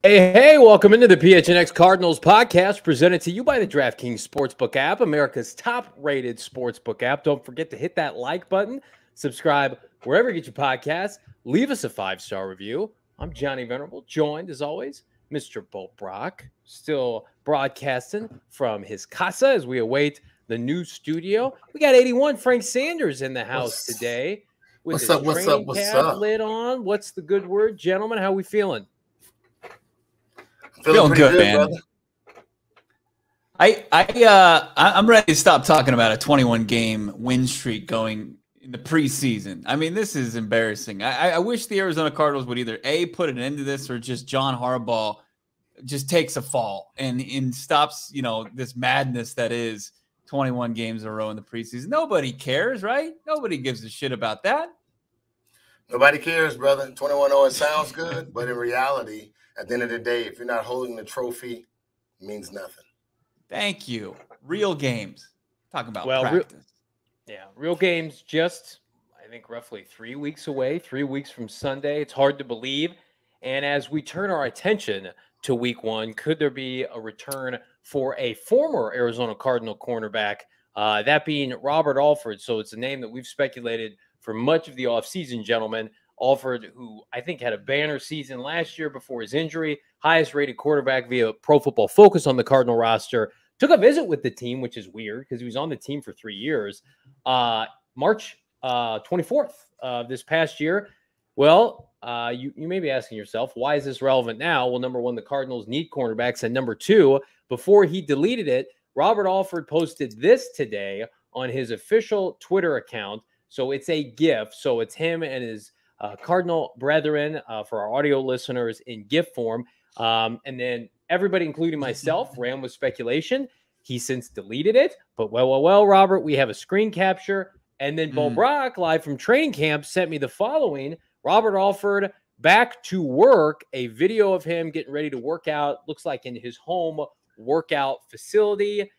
Hey, welcome into the PHNX Cardinals podcast presented to you by the DraftKings Sportsbook app, America's top-rated sportsbook app. Don't forget to hit that like button, subscribe wherever you get your podcasts, leave us a 5-star review. I'm Johnny Venerable, joined, as always, Mr. Bo Brock, still broadcasting from his casa as we await the new studio. We got 81 Frank Sanders in the house today with his training cap lid on. What's the good word, gentlemen? How we feeling? Feeling good, man. Brother. I'm ready to stop talking about a 21-game win streak going in the preseason. I mean, this is embarrassing. I wish the Arizona Cardinals would either A, put an end to this, or just John Harbaugh just takes a fall and stops, this madness that is 21 games in a row in the preseason. Nobody cares, right? Nobody gives a shit about that. Nobody cares, brother. 21-0, it sounds good, but in reality, at the end of the day, if you're not holding the trophy, it means nothing. Thank you. Real games. Talking about practice. Real games just, I think, roughly 3 weeks away, 3 weeks from Sunday. It's hard to believe. And as we turn our attention to week one, could there be a return for a former Arizona Cardinal cornerback, that being Robert Alford? So it's a name that we've speculated for much of the offseason, gentlemen. Alford, who I think had a banner season last year before his injury, highest rated quarterback via Pro Football Focus on the Cardinal roster, took a visit with the team, which is weird because he was on the team for 3 years, March 24th of this past year. Well, you may be asking yourself, why is this relevant now? Well, number one, the Cardinals need cornerbacks. And number two, before he deleted it, Robert Alford posted this today on his official Twitter account. So it's a GIF. So it's him and his Cardinal brethren for our audio listeners in GIF form. And then everybody, including myself, ran with speculation. He since deleted it. But well, Robert, we have a screen capture. And then Bo Brock, live from training camp, sent me the following. Robert Alford back to work, a video of him getting ready to work out. Looks like in his home workout facility.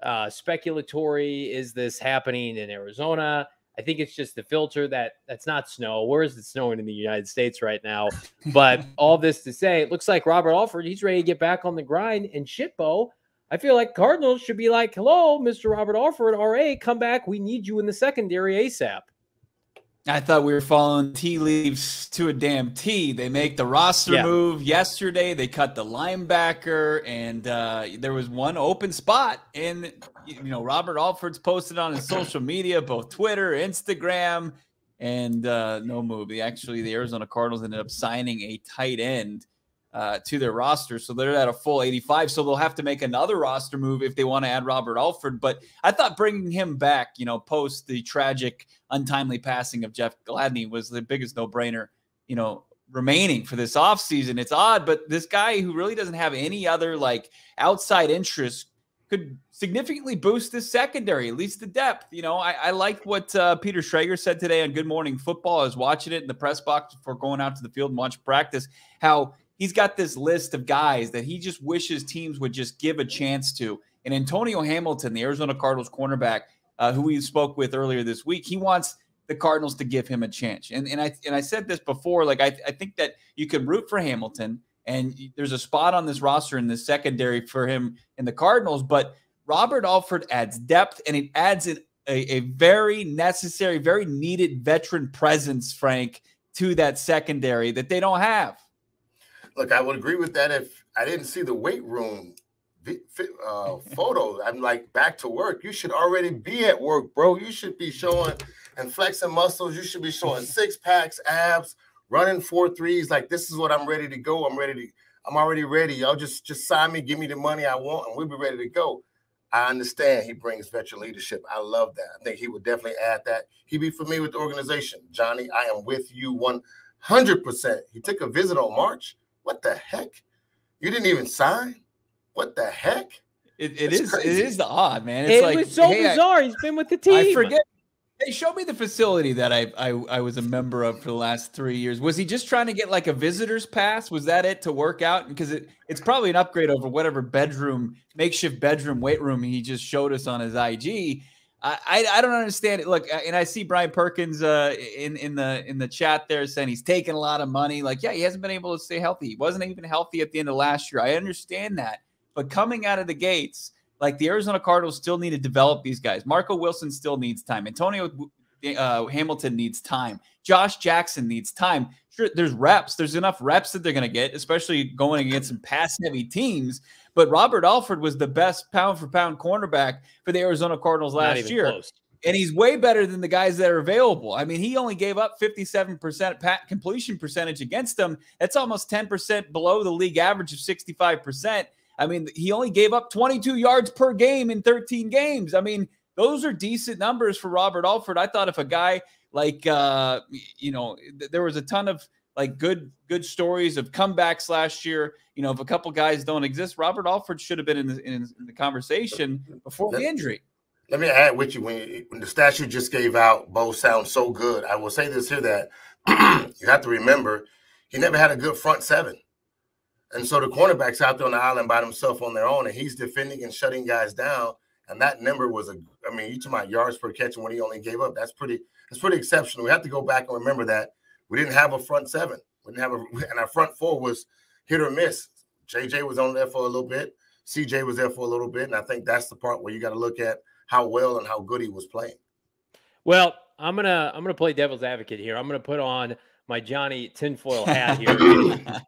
Speculatory, is this happening in Arizona? I think it's just the filter that's not snow. Where is it snowing in the United States right now? But all this to say, it looks like Robert Alford, he's ready to get back on the grind. And shit, Bo, I feel like Cardinals should be like, hello, Mr. Robert Alford, RA, come back. We need you in the secondary ASAP. I thought we were following tea leaves to a damn T. They make the roster move yesterday. They cut the linebacker, and there was one open spot. And, Robert Alford's posted on his social media, both Twitter, Instagram, and no move. The Arizona Cardinals ended up signing a tight end to their roster. So they're at a full 85. So they'll have to make another roster move if they want to add Robert Alford. But I thought bringing him back, post the tragic, untimely passing of Jeff Gladney was the biggest no-brainer, remaining for this offseason. It's odd, but this guy who really doesn't have any other outside interest could significantly boost this secondary, at least the depth. I liked what Peter Schrager said today on Good Morning Football. I was watching it in the press box before going out to the field and watching practice, how he's got this list of guys that he just wishes teams would just give a chance to. And Antonio Hamilton, the Arizona Cardinals cornerback, who we spoke with earlier this week, he wants the Cardinals to give him a chance. And I said this before, I think that you can root for Hamilton, and there's a spot on this roster in the secondary for him in the Cardinals, but Robert Alford adds depth, and it adds a very necessary, very needed veteran presence, Frank, to that secondary that they don't have. Look, I would agree with that if I didn't see the weight room photo. I'm back to work. You should already be at work, bro. You should be showing and flexing muscles. You should be showing 6-packs, abs, running 4.3s. This is what I'm ready to go. I'm already ready. Y'all just sign me, give me the money I want, and we'll be ready to go. I understand he brings veteran leadership. I love that. I think he would definitely add that. He'd be familiar with the organization. Johnny, I am with you 100%. He took a visit on March. What the heck? You didn't even sign? What the heck? It is the odd, man. It was so bizarre. He's been with the team. I forget. Hey, show me the facility that I was a member of for the last 3 years. Was he just trying to get a visitor's pass? Was that it to work out? Because it's probably an upgrade over whatever makeshift bedroom weight room he just showed us on his IG. I don't understand it. Look, and I see Brian Perkins in the chat there saying he's taking a lot of money. Like, yeah, he hasn't been able to stay healthy. He wasn't even healthy at the end of last year. I understand that. But coming out of the gates, like the Arizona Cardinals still need to develop these guys. Marco Wilson still needs time. Antonio Hamilton needs time. Josh Jackson needs time. Sure, there's reps. There's enough reps that they're going to get, especially going against some pass-heavy teams. But Robert Alford was the best pound-for-pound cornerback for the Arizona Cardinals last year. Close. And he's way better than the guys that are available. I mean, he only gave up 57% completion percentage against them. That's almost 10% below the league average of 65%. I mean, he only gave up 22 yards per game in 13 games. I mean, those are decent numbers for Robert Alford. I thought if a guy like, there was a ton of like good stories of comebacks last year. You know, if a couple guys don't exist, Robert Alford should have been in the conversation before the injury. Let me add with you, when the stats you just gave out both sound so good. I will say this here, that you have to remember he never had a good front seven. And so the cornerback's out there on the island by themselves on their own, and he's defending and shutting guys down. And that number was you talking about yards per catch and what he only gave up. That's pretty exceptional. We have to go back and remember that we didn't have a front seven. We didn't have and our front four was hit or miss. JJ was on there for a little bit. CJ was there for a little bit. And I think that's the part where you got to look at how well and how good he was playing. Well, I'm gonna play devil's advocate here. I'm gonna put on my Johnny tinfoil hat here,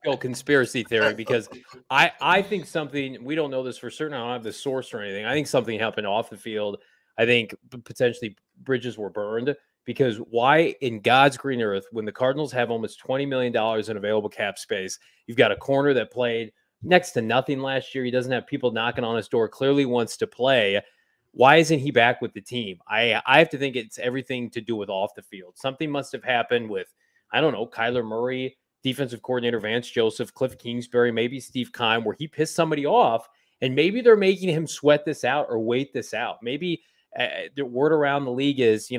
go conspiracy theory, because I think something, we don't know this for certain. I don't have the source or anything. I think something happened off the field. I think potentially bridges were burned, because why in God's green earth, when the Cardinals have almost $20 million in available cap space, you've got a corner that played next to nothing last year. He doesn't have people knocking on his door, clearly wants to play. Why isn't he back with the team? I have to think it's everything to do with off the field. Something must have happened with, I don't know, Kyler Murray, defensive coordinator Vance Joseph, Cliff Kingsbury, maybe Steve Keim, where he pissed somebody off, and maybe they're making him sweat this out or wait this out. Maybe the word around the league is,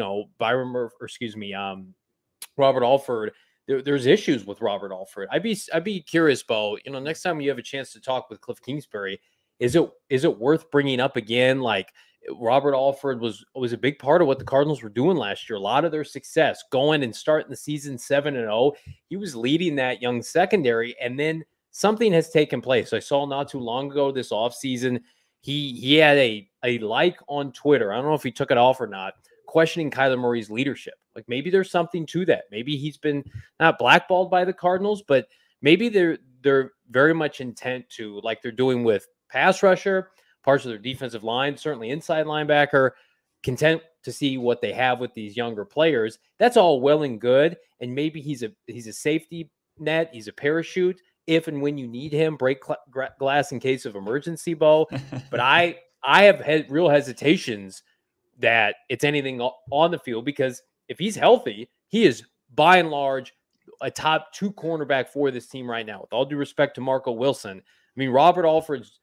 Robert Alford. There's issues with Robert Alford. I'd be curious, Bo. Next time you have a chance to talk with Cliff Kingsbury, is it worth bringing up again? Like, Robert Alford was a big part of what the Cardinals were doing last year. A lot of their success going and starting the season 7-0. He was leading that young secondary, and then something has taken place. I saw not too long ago this offseason, he had a like on Twitter. I don't know if he took it off or not, questioning Kyler Murray's leadership. Like, maybe there's something to that. Maybe he's been not blackballed by the Cardinals, but maybe they're very much intent to, like they're doing with pass rusher, parts of their defensive line, certainly inside linebacker, content to see what they have with these younger players. That's all well and good. And maybe he's a safety net. He's a parachute if and when you need him, break glass in case of emergency, Bo. But I have had real hesitations that it's anything on the field, because if he's healthy, he is by and large a top 2 cornerback for this team right now. With all due respect to Marco Wilson, I mean, Robert Alford's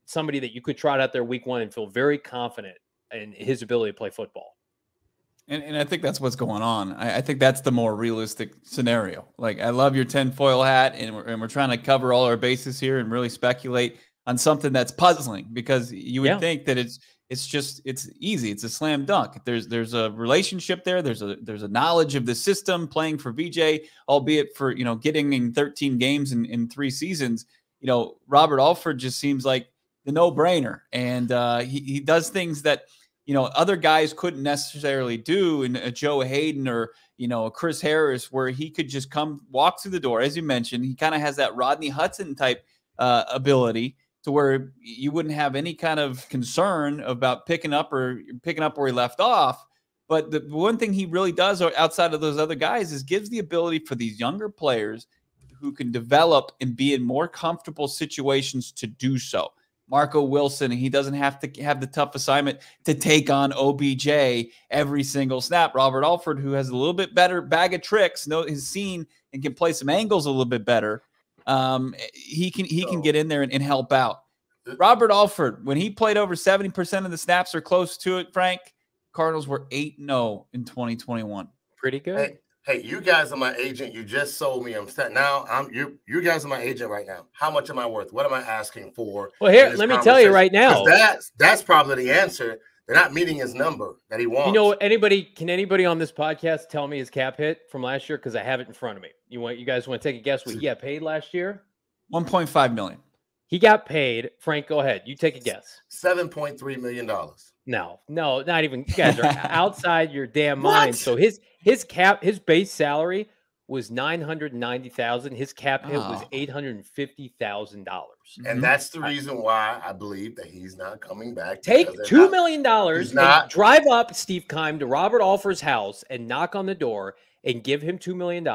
somebody that you could trot out there week 1 and feel very confident in his ability to play football. And I think that's what's going on. I think that's the more realistic scenario. Like, I love your tinfoil hat, and we're trying to cover all our bases here and really speculate on something that's puzzling, because you would think that it's easy. It's a slam dunk. There's a relationship there. There's a knowledge of the system, playing for VJ, albeit for, getting in 13 games in 3 seasons. Robert Alford just seems like the no-brainer. And he does things that, other guys couldn't necessarily do, in a Joe Hayden or, a Chris Harris, where he could just walk through the door. As you mentioned, he kind of has that Rodney Hudson type ability, to where you wouldn't have any kind of concern about picking up where he left off. But the one thing he really does outside of those other guys is gives the ability for these younger players who can develop and be in more comfortable situations to do so. Marco Wilson, he doesn't have to have the tough assignment to take on OBJ every single snap. Robert Alford, who has a little bit better bag of tricks, has seen and can play some angles a little bit better. He can get in there and help out. Robert Alford, when he played over 70% of the snaps or close to it, Frank, Cardinals were 8-0 in 2021. Pretty good. Hey, you guys are my agent. You just sold me. You guys are my agent right now. How much am I worth? What am I asking for? Well, here, let me tell you right now. That's probably the answer. They're not meeting his number that he wants. You know, can anybody on this podcast tell me his cap hit from last year? Because I have it in front of me. You guys want to take a guess what he got paid last year? $1.5 million. He got paid. Frank, go ahead. You take a guess. $7.3 million. No, not even. You guys are outside your damn mind. So his base salary was $990,000. His cap hit was $850,000. And that's the reason why I believe that he's not coming back. Take $2 million and drive up Steve Keim to Robert Alford's house and knock on the door and give him $2 million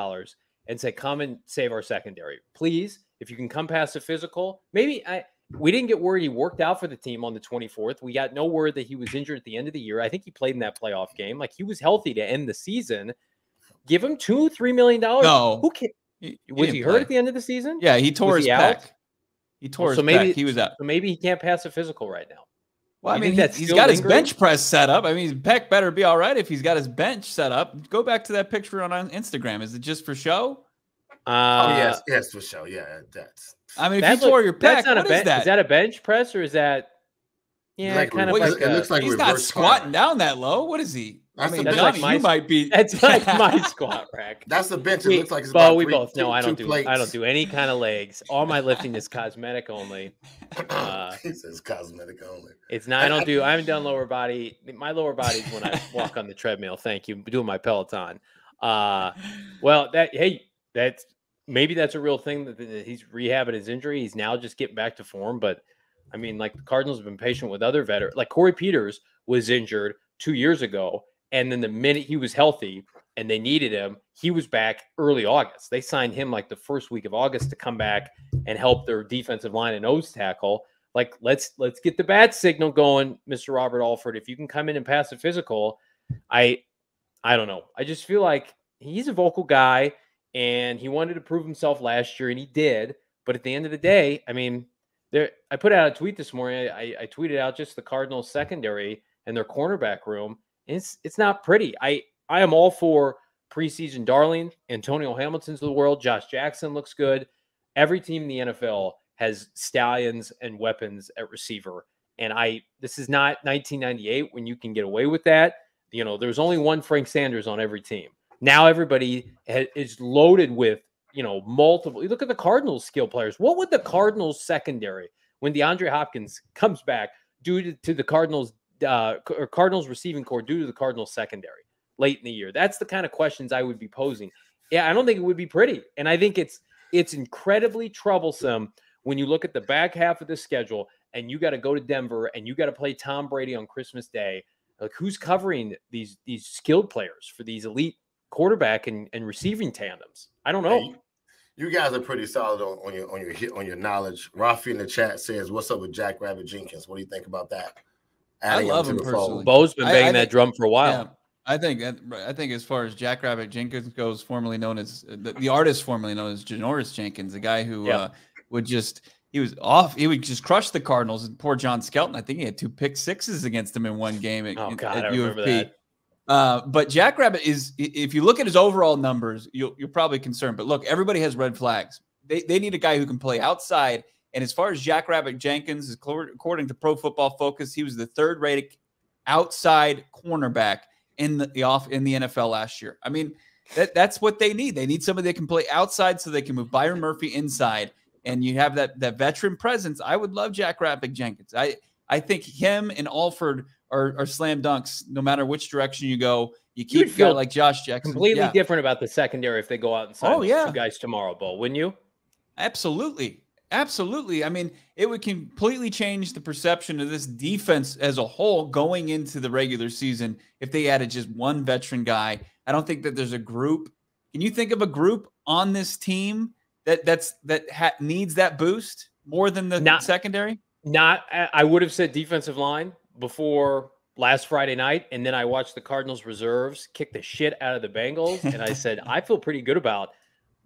and say, come and save our secondary. Please, if you can come past the physical. We didn't get word he worked out for the team on the 24th. We got no word that he was injured at the end of the year. I think he played in that playoff game. Like, he was healthy to end the season. Give him $2-3 million. No. Who can? Was he hurt at the end of the season? Yeah, he tore his pec. He tore his pec. He was out. So maybe he can't pass a physical right now. Well, I mean, he's got his bench press set up. I mean, his pec better be all right if he's got his bench set up. Go back to that picture on Instagram. Is it just for show? Yes, for show. Yeah, that's. I mean, if you tore your pec, what is that? Is that a bench press or is that? Yeah, like, kind of. It looks like he's not squatting down that low. What is he? That's might be. That's like my squat rack. That's the bench. It looks like it's about we both know I don't do any kind of legs. All my lifting is cosmetic only. He says cosmetic only. It's not. I haven't done lower body. My lower body is when I walk on the treadmill. Thank you. Doing my Peloton. Well, that's maybe that's a real thing that he's rehabbing his injury. He's now just getting back to form. But I mean, like, the Cardinals have been patient with other veterans. Like, Corey Peters was injured 2 years ago. And then the minute he was healthy and they needed him, he was back early August. They signed him like the first week of August to come back and help their defensive line and nose tackle. Like, let's get the bat signal going, Mr. Robert Alford. If you can come in and pass a physical, I don't know. I just feel like he's a vocal guy and he wanted to prove himself last year and he did. But at the end of the day, I mean, I put out a tweet this morning. I tweeted out just the Cardinals secondary and their cornerback room. It's not pretty. I am all for preseason darling. Antonio Hamilton's of the world. Josh Jackson looks good. Every team in the NFL has stallions and weapons at receiver. And this is not 1998 when you can get away with that. You know, there's only one Frank Sanders on every team. Now everybody is loaded with, multiple. You look at the Cardinals skill players. What would the Cardinals secondary, when DeAndre Hopkins comes back, do to the Cardinals or Cardinals receiving core due to the Cardinals secondary late in the year? That's the kind of questions I would be posing. Yeah, I don't think it would be pretty. And I think it's incredibly troublesome when you look at the back half of the schedule and you got to go to Denver and you got to play Tom Brady on Christmas Day. Like, who's covering these skilled players for these elite quarterback and receiving tandems? I don't know. Hey, you guys are pretty solid on your knowledge. Rafi in the chat says, "What's up with Jack Rabbit Jenkins? What do you think about that?" I love him personally. Bo's been banging that drum for a while. Yeah, I think as far as Jack Rabbit Jenkins goes, formerly known as the artist formerly known as Janoris Jenkins, the guy who would just crush the Cardinals. And poor John Skelton, I think he had 2 pick sixes against him in one game at UFP. But Jack Rabbit is, if you look at his overall numbers, you're probably concerned. But look, everybody has red flags. They need a guy who can play outside. And as far as Jack Rabbit Jenkins, according to Pro Football Focus, he was the 3rd-rated outside cornerback in the NFL last year. I mean, that's what they need. They need somebody that can play outside so they can move Byron Murphy inside. And you have that veteran presence. I would love Jack Rabbit Jenkins. I think him and Alford are slam dunks no matter which direction you go. You keep a guy like Josh Jackson. Completely different about the secondary if they go out and sign those 2 guys tomorrow, Bo, wouldn't you? Absolutely. Absolutely. I mean, it would completely change the perception of this defense as a whole going into the regular season if they added just one veteran guy. I don't think that there's a group. Can you think of a group on this team that needs that boost more than the secondary? I would have said defensive line before last Friday night, and then I watched the Cardinals reserves kick the shit out of the Bengals, and I said, I feel pretty good about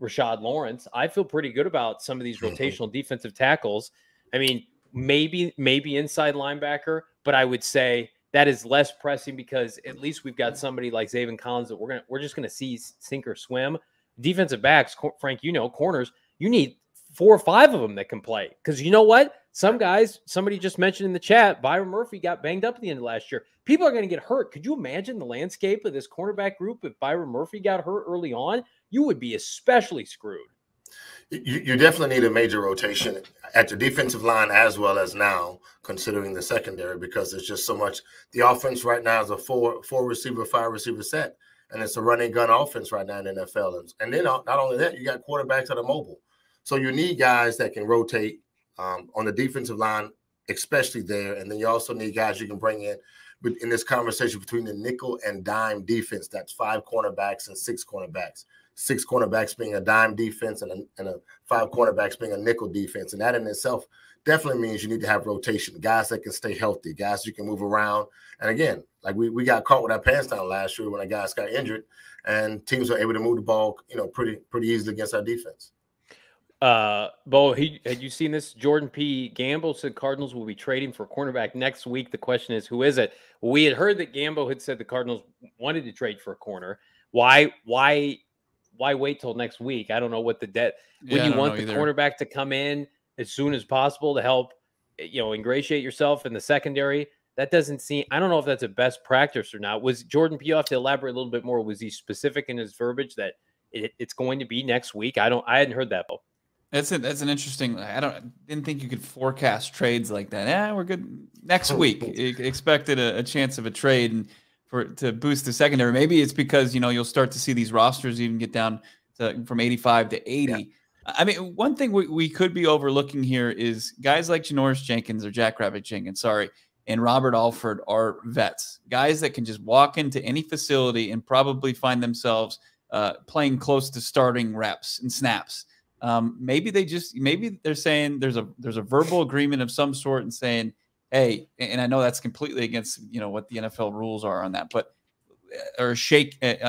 Rashad Lawrence. I feel pretty good about some of these rotational defensive tackles. I mean, maybe inside linebacker, but I would say that is less pressing because at least we've got somebody like Zaven Collins that we're just going to see sink or swim. Defensive backs, Frank, corners, you need 4 or 5 of them that can play. Because you know what? some guys, somebody just mentioned in the chat, Byron Murphy got banged up at the end of last year. People are going to get hurt. Could you imagine the landscape of this cornerback group if Byron Murphy got hurt early on? You would be especially screwed. You definitely need a major rotation at the defensive line as well as now, considering the secondary, because there's just so much. The offense right now is a four receiver, 5 receiver set, and it's a running gun offense right now in the NFL. And then not only that, you got quarterbacks that are mobile. So you need guys that can rotate on the defensive line, especially there. And then you also need guys you can bring in this conversation between the nickel and dime defense. That's 5 cornerbacks and 6 cornerbacks. 6 cornerbacks being a dime defense and 5 cornerbacks being a nickel defense. And that in itself definitely means you need to have rotation, guys that can stay healthy, guys you can move around. And again, like we got caught with our pants down last year when our guys got injured, and teams were able to move the ball, pretty easily against our defense. Bo, had you seen this? Jordan P. Gamble said Cardinals will be trading for a cornerback next week. The question is, who is it? We had heard that Gamble had said the Cardinals wanted to trade for a corner. Why wait till next week? I don't know what the debt. Would you want the cornerback to come in as soon as possible to help, ingratiate yourself in the secondary? That doesn't seem. I don't know if that's a best practice or not. Was Jordan P. have to elaborate a little bit more? Was he specific in his verbiage that it's going to be next week? I hadn't heard that, Bo. That's an interesting. Didn't think you could forecast trades like that. Yeah, we're good next week. Expected a chance of a trade and to boost the secondary. Maybe it's because you'll start to see these rosters even get down from 85 to 80. Yeah. I mean, one thing we could be overlooking here is guys like Janoris Jenkins or Jackrabbit Jenkins, and Robert Alford are vets, guys that can just walk into any facility and probably find themselves playing close to starting reps and snaps. Maybe they're saying there's a verbal agreement of some sort and saying, hey, and I know that's completely against what the NFL rules are on that, but or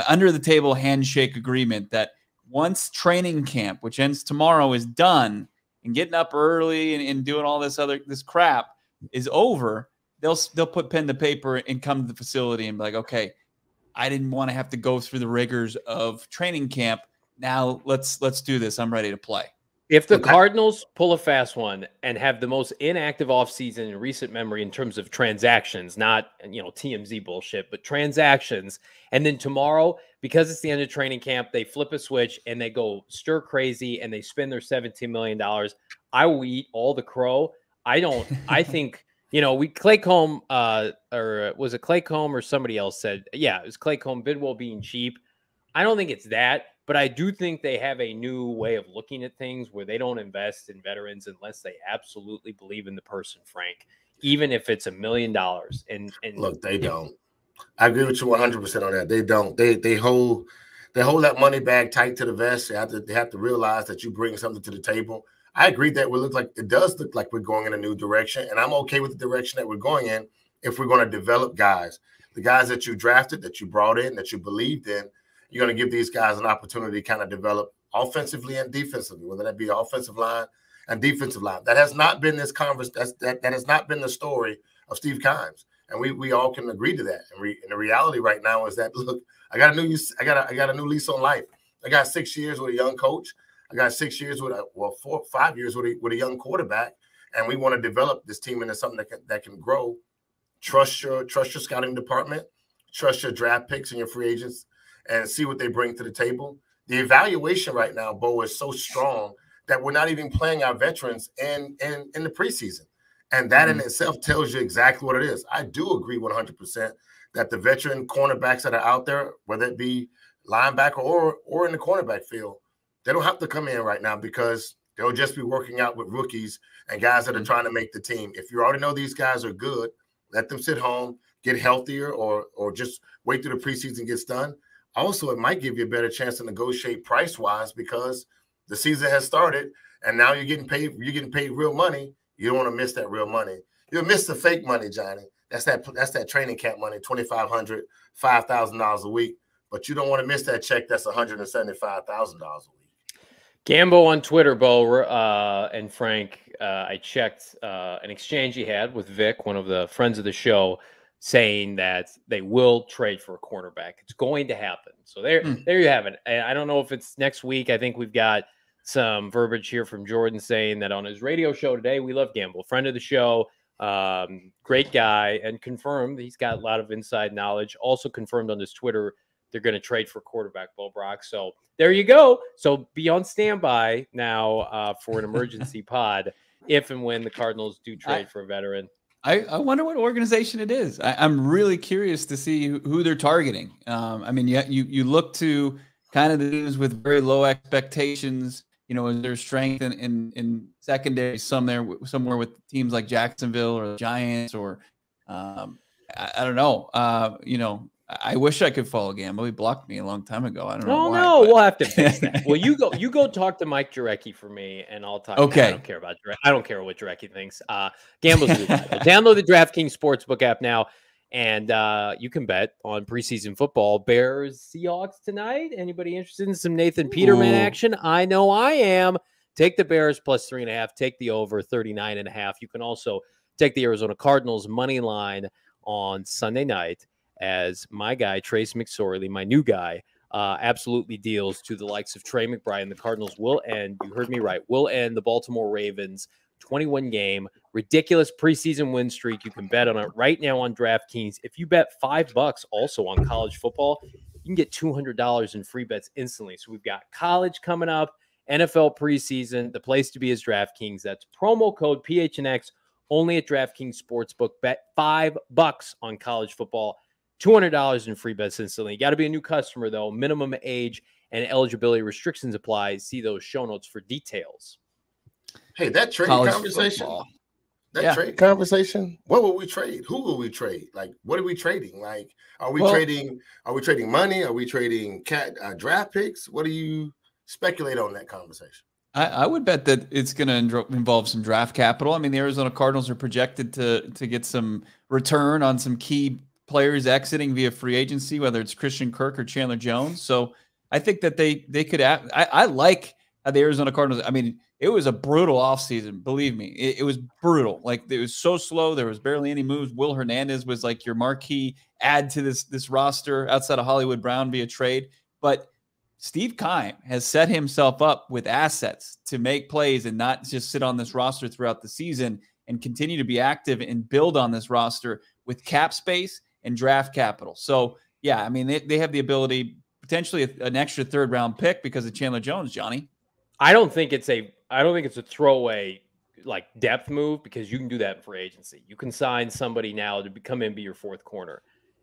under the table handshake agreement that once training camp, which ends tomorrow, is done and getting up early and doing all this crap is over, they'll put pen to paper and come to the facility and be like, okay, I didn't want to have to go through the rigors of training camp. Now let's do this. I'm ready to play. If the Cardinals pull a fast one and have the most inactive offseason in recent memory in terms of transactions, not TMZ bullshit, but transactions, and then tomorrow, because it's the end of training camp, they flip a switch and they go stir crazy and they spend their $17 million, I will eat all the crow. I think, Clay Comb, or was it Clay Comb or somebody else said, yeah, it was Clay Comb, Bidwell being cheap. I don't think it's that. But I do think they have a new way of looking at things where they don't invest in veterans unless they absolutely believe in the person, Frank, even if it's $1 million. And look, they don't. I agree with you 100% on that. They don't. They hold that money bag tight to the vest. They have to realize that you bring something to the table. I agree that it does look like we're going in a new direction, and I'm okay with the direction that we're going in if we're going to develop guys. The guys that you drafted, that you brought in, that you believed in, you're going to give these guys an opportunity to kind of develop offensively and defensively, whether that be offensive line and defensive line. That has not been this conversation. That has not been the story of Steve Kimes, and we all can agree to that. And the reality right now is that, look, I got a new lease on life. I got 6 years with a young coach. I got 6 years with 5 years with a young quarterback, and we want to develop this team into something that can grow. Trust your scouting department, trust your draft picks and your free agents, and see what they bring to the table. The evaluation right now, Bo, is so strong that we're not even playing our veterans in the preseason. And that in itself tells you exactly what it is. I do agree 100% that the veteran cornerbacks that are out there, whether it be linebacker or in the cornerback field, they don't have to come in right now because they'll just be working out with rookies and guys that are trying to make the team. If you already know these guys are good, let them sit home, get healthier, or just wait till the preseason gets done. Also, it might give you a better chance to negotiate price-wise because the season has started and now you're getting paid real money. You don't want to miss that real money. You'll miss the fake money, Johnny. That's that training camp money, $2,500, $5,000 a week. But you don't want to miss that check that's $175,000 a week. Gambo on Twitter, Bo, and Frank, I checked an exchange he had with Vic, one of the friends of the show, saying that they will trade for a cornerback. It's going to happen. So there you have it. I don't know if it's next week. I think we've got some verbiage here from Jordan saying that on his radio show today, we love Gamble, friend of the show, great guy, and confirmed he's got a lot of inside knowledge. Also confirmed on his Twitter they're going to trade for quarterback Bo Brock. So there you go. So be on standby now for an emergency pod if and when the Cardinals do trade for a veteran. I wonder what organization it is. I'm really curious to see who they're targeting. I mean, you look to kind of the teams with very low expectations. You know, is there strength in secondary somewhere with teams like Jacksonville or the Giants or I don't know. You know, I wish I could follow Gamble. He blocked me a long time ago. I don't know why. No, we'll have to fix that. Well, you go talk to Mike Jarecki for me, and I'll talk. Okay. I don't care about Jarecki. I don't care what Jarecki thinks. Gamble's a good guy. Download the DraftKings Sportsbook app now, and you can bet on preseason football. Bears, Seahawks tonight. Anybody interested in some Nathan Peterman action? I know I am. Take the Bears plus 3.5. Take the over 39.5. You can also take the Arizona Cardinals money line on Sunday night, as my guy, Trace McSorley, my new guy, absolutely deals to the likes of Trey McBride. The Cardinals will end, you heard me right, will end the Baltimore Ravens 21-game, ridiculous preseason win streak. You can bet on it right now on DraftKings. If you bet $5 also on college football, you can get $200 in free bets instantly. So we've got college coming up, NFL preseason. The place to be is DraftKings. That's promo code PHNX only at DraftKings Sportsbook. Bet $5 on college football. $200 in free bets instantly. You got to be a new customer, though. Minimum age and eligibility restrictions apply. See those show notes for details. Hey, that trade College conversation. football. Trade conversation. What will we trade? Who will we trade? Like, what are we trading? Like, are we trading? Are we trading money? Are we trading draft picks? What do you speculate on that conversation? I would bet that it's going to involve some draft capital. I mean, the Arizona Cardinals are projected to get some return on some key players exiting via free agency, whether it's Christian Kirk or Chandler Jones. So I think that they could have, I like the Arizona Cardinals. I mean, it was a brutal offseason. Believe me, it was brutal. Like, it was so slow. There was barely any moves. Will Hernandez was like your marquee add to this roster outside of Hollywood Brown via trade. But Steve Keim has set himself up with assets to make plays and not just sit on this roster throughout the season, and continue to be active and build on this roster with cap space and draft capital. So, yeah, I mean, they have the ability, potentially an extra third-round pick because of Chandler Jones, Johnny. I don't think it's a throwaway, like, depth move, because you can do that in free agency. You can sign somebody now to come in and be your fourth corner.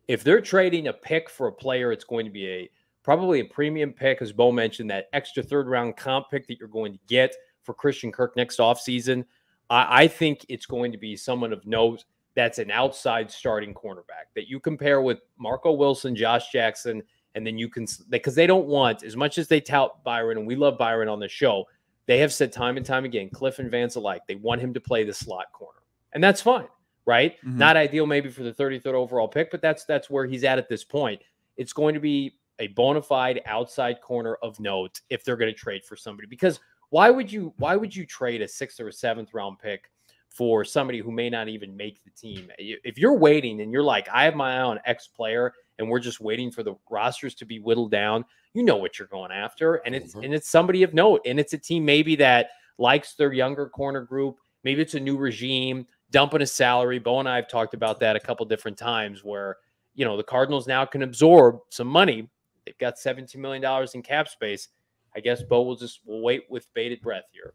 If they're trading a pick for a player, it's going to be probably a premium pick, as Bo mentioned, that extra third-round comp pick that you're going to get for Christian Kirk next offseason. I think it's going to be someone of note that's an outside starting cornerback that you compare with Marco Wilson, Josh Jackson, and then you can, because they don't want, as much as they tout Byron, and we love Byron on the show, they have said time and time again, Cliff and Vance alike, they want him to play the slot corner. And that's fine, right? Mm-hmm. Not ideal maybe for the 33rd overall pick, but that's where he's at this point. It's going to be a bona fide outside corner of note if they're going to trade for somebody. Because why would you trade a 6th or a 7th round pick for somebody who may not even make the team? If you're waiting and you're like, I have my eye on X player and we're just waiting for the rosters to be whittled down, you know what you're going after. And it's somebody of note. And it's a team maybe that likes their younger corner group. Maybe it's a new regime, dumping a salary. Bo and I have talked about that a couple different times where, you know, the Cardinals now can absorb some money. They've got $17 million in cap space. I guess Bo will wait with bated breath here.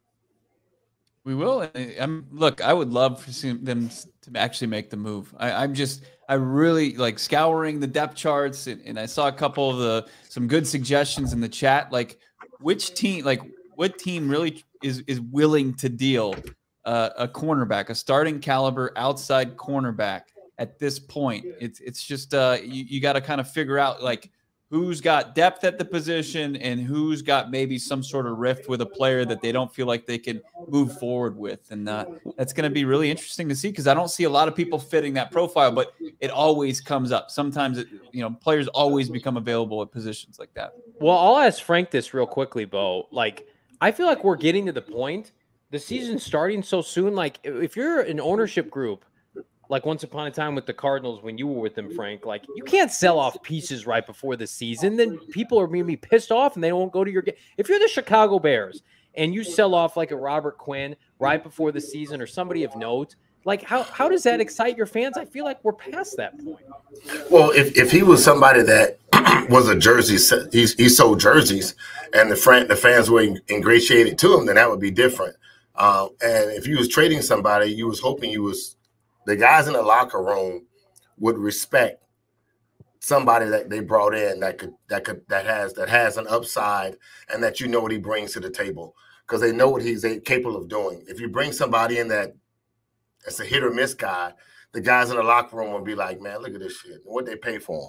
We will. Look, I would love to see them to actually make the move. I really like scouring the depth charts, and I saw a couple of some good suggestions in the chat. Like, what team really is willing to deal a cornerback, a starting caliber outside cornerback at this point? It's just you got to kind of figure out, like, who's got depth at the position and who's got maybe some sort of rift with a player that they don't feel like they can move forward with. And that's going to be really interesting to see, because I don't see a lot of people fitting that profile, but it always comes up. Sometimes, players always become available at positions like that. Well, I'll ask Frank this real quickly, Bo. Like, I feel like we're getting to the point, the season's starting so soon. Like, if you're an ownership group, like once upon a time with the Cardinals when you were with them, Frank, like, you can't sell off pieces right before the season. Then people are going to be pissed off and they won't go to your game. If you're the Chicago Bears and you sell off like a Robert Quinn right before the season or somebody of note, like how does that excite your fans? I feel like we're past that point. Well, if he was somebody that was a jersey, he sold jerseys, and the fans were ingratiated to him, then that would be different. And if you was trading somebody, you was hoping the guys in the locker room would respect somebody that they brought in that has an upside, and that you know what he brings to the table, because they know what he's capable of doing. If you bring somebody in that's a hit or miss guy, the guys in the locker room will be like, man, look at this shit. What they pay for him?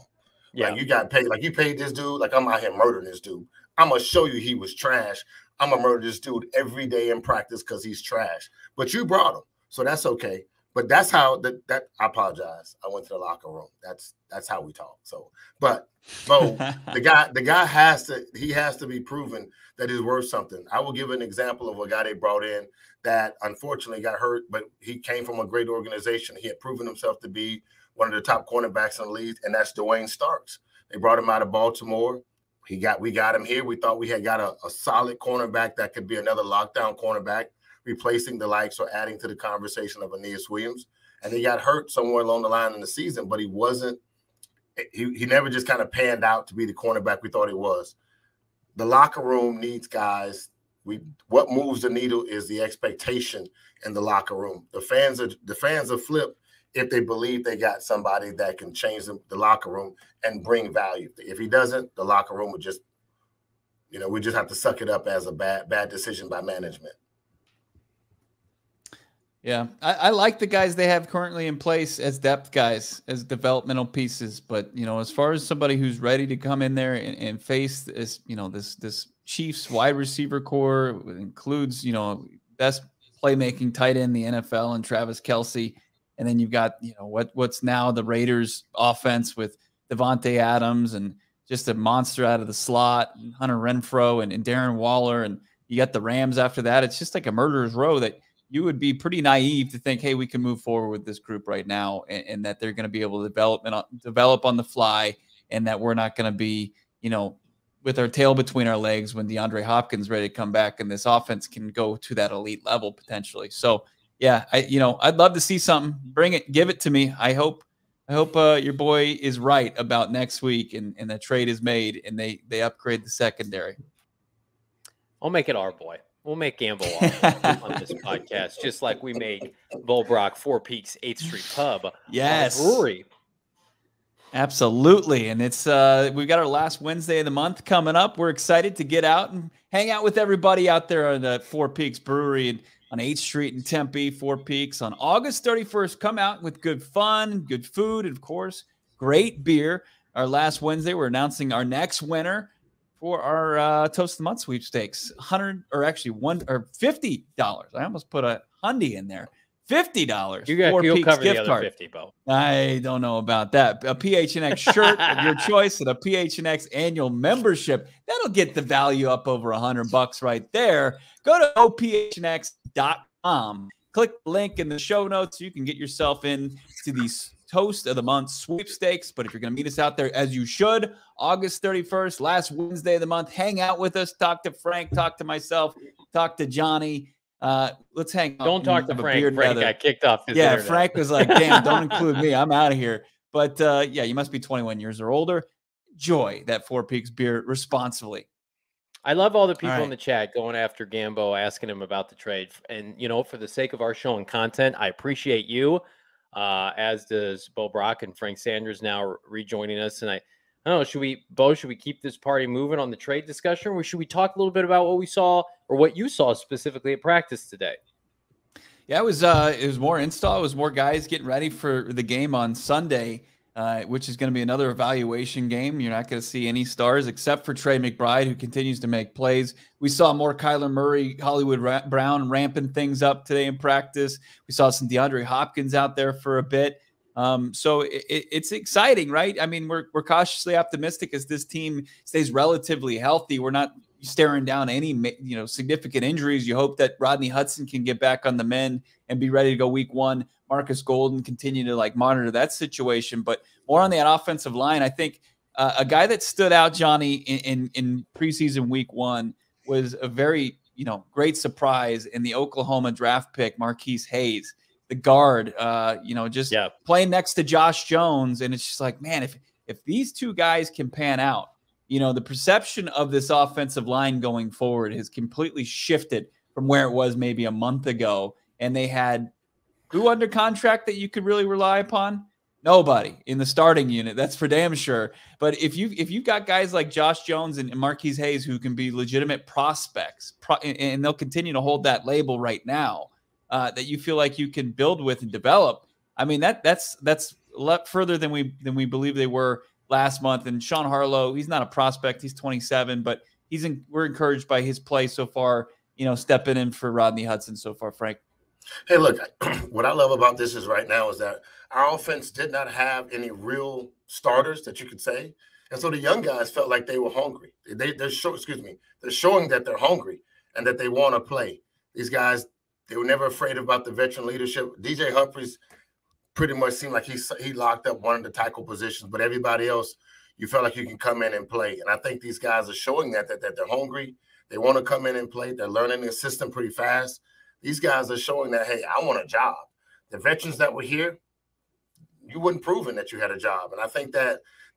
Yeah. Like, you got paid. Like, you paid this dude. Like, I'm out here murdering this dude. I'm gonna show you he was trash. I'm gonna murder this dude every day in practice because he's trash. But you brought him, so that's okay. But that's how that I apologize. I went to the locker room. That's how we talk. So, but Bo, the guy has to be proven that he's worth something. I will give an example of a guy they brought in that unfortunately got hurt, but he came from a great organization. He had proven himself to be one of the top cornerbacks in the league, and that's Dwayne Starks. They brought him out of Baltimore. We got him here. We thought we had got a solid cornerback that could be another lockdown cornerback, replacing the likes or adding to the conversation of Aeneas Williams. And he got hurt somewhere along the line in the season, but he never just kind of panned out to be the cornerback we thought he was. The locker room needs guys. What moves the needle is the expectation in the locker room. The fans are flipped if they believe they got somebody that can change the locker room and bring value. If he doesn't, the locker room would just, we just have to suck it up as a bad decision by management. Yeah, I like the guys they have currently in place as depth guys, as developmental pieces. But, as far as somebody who's ready to come in there and face this, this Chiefs wide receiver core, includes, best playmaking tight end in the NFL and Travis Kelce. And then you've got, what's now the Raiders offense with Devontae Adams and just a monster out of the slot, Hunter Renfrow and Darren Waller. And you got the Rams after that. It's just like a murderer's row that you would be pretty naive to think, hey, we can move forward with this group right now, and that they're going to be able to develop on the fly, and that we're not going to be, with our tail between our legs when DeAndre Hopkins ready to come back and this offense can go to that elite level potentially. So, yeah, I'd love to see something. Bring it, give it to me. I hope your boy is right about next week and the trade is made and they upgrade the secondary. I'll make it our boy. We'll make Gamble on this podcast, just like we make Bull Brock 4 Peaks 8th Street Pub. Yes. Brewery. Absolutely. And it's we've got our last Wednesday of the month coming up. We're excited to get out and hang out with everybody out there on the 4 Peaks Brewery on 8th Street in Tempe, 4 Peaks on August 31st. Come out with good fun, good food, and of course, great beer. Our last Wednesday, we're announcing our next winner for our Toast of the Month sweepstakes. $50. I almost put a hundy in there. $50. You'll cover the other 50, Bo. I don't know about that. A PHNX shirt of your choice and a PHNX annual membership. That'll get the value up over $100 right there. Go to ophnx.com. Click the link in the show notes so you can get yourself in to these Toast of the Month sweepstakes. But if you're going to meet us out there, as you should, August 31st, last Wednesday of the month, hang out with us. Talk to Frank, talk to myself, talk to Johnny. Let's hang out. Don't talk to Frank. Frank got kicked off. Yeah, Frank was like, damn, don't include me. I'm out of here. But yeah, you must be 21 years or older. Enjoy that 4 Peaks beer responsibly. I love all the people in the chat going after Gambo, asking him about the trade. And, for the sake of our show and content, I appreciate you, as does Bo Brock and Frank Sanders now rejoining us. And I don't know, should we keep this party moving on the trade discussion, or should we talk a little bit about what we saw or what you saw specifically at practice today? Yeah, it was more install. It was more guys getting ready for the game on Sunday, which is going to be another evaluation game. You're not going to see any stars except for Trey McBride, who continues to make plays. We saw more Kyler Murray, Hollywood Brown ramping things up today in practice. We saw some DeAndre Hopkins out there for a bit. So it's exciting, right? I mean, we're cautiously optimistic as this team stays relatively healthy. We're not staring down any, significant injuries. You hope that Rodney Hudson can get back on the mend and be ready to go week 1. Marcus Golden continue to monitor that situation, but more on that offensive line. I think a guy that stood out, Johnny, in preseason week 1 was a very great surprise in the Oklahoma draft pick, Marquis Hayes, the guard, just playing next to Josh Jones. And it's just like, man, if these two guys can pan out, the perception of this offensive line going forward has completely shifted from where it was maybe a month ago. And they had who under contract that you could really rely upon? Nobody in the starting unit. That's for damn sure. But if you've got guys like Josh Jones and Marquis Hayes who can be legitimate prospects, and they'll continue to hold that label right now, that you feel like you can build with and develop. I mean, that's a lot further than we believe they were last month. And Sean Harlow, he's not a prospect. He's 27, but we're encouraged by his play so far. Stepping in for Rodney Hudson so far, Frank. Hey, look, what I love about this is right now is that our offense did not have any real starters that you could say. And so the young guys felt like they were hungry. They're showing that they're hungry and that they want to play. These guys, they were never afraid about the veteran leadership. DJ Humphries pretty much seemed like he locked up one of the tackle positions, but everybody else, you felt like you can come in and play. And I think these guys are showing that they're hungry. They want to come in and play. They're learning the system pretty fast. These guys are showing that, hey, I want a job. The veterans that were here, you weren't proving that you had a job. And I think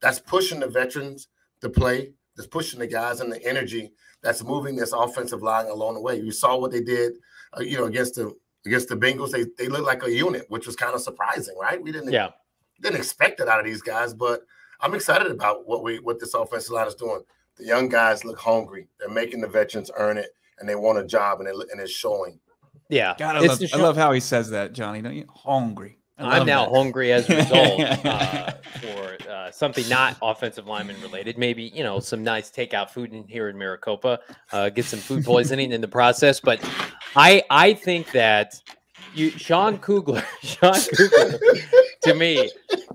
that's pushing the veterans to play. That's pushing the guys and the energy that's moving this offensive line along the way. You saw what they did, against the Bengals. They looked like a unit, which was kind of surprising, right? We didn't expect it out of these guys, but I'm excited about what this offensive line is doing. The young guys look hungry. They're making the veterans earn it, and they want a job, and it's showing. Yeah. God, I love how he says that, Johnny. Don't you? Hungry. I'm now hungry as a result for something not offensive lineman related. Maybe, some nice takeout food in here in Maricopa, get some food poisoning in the process. But I think that Sean Kugler to me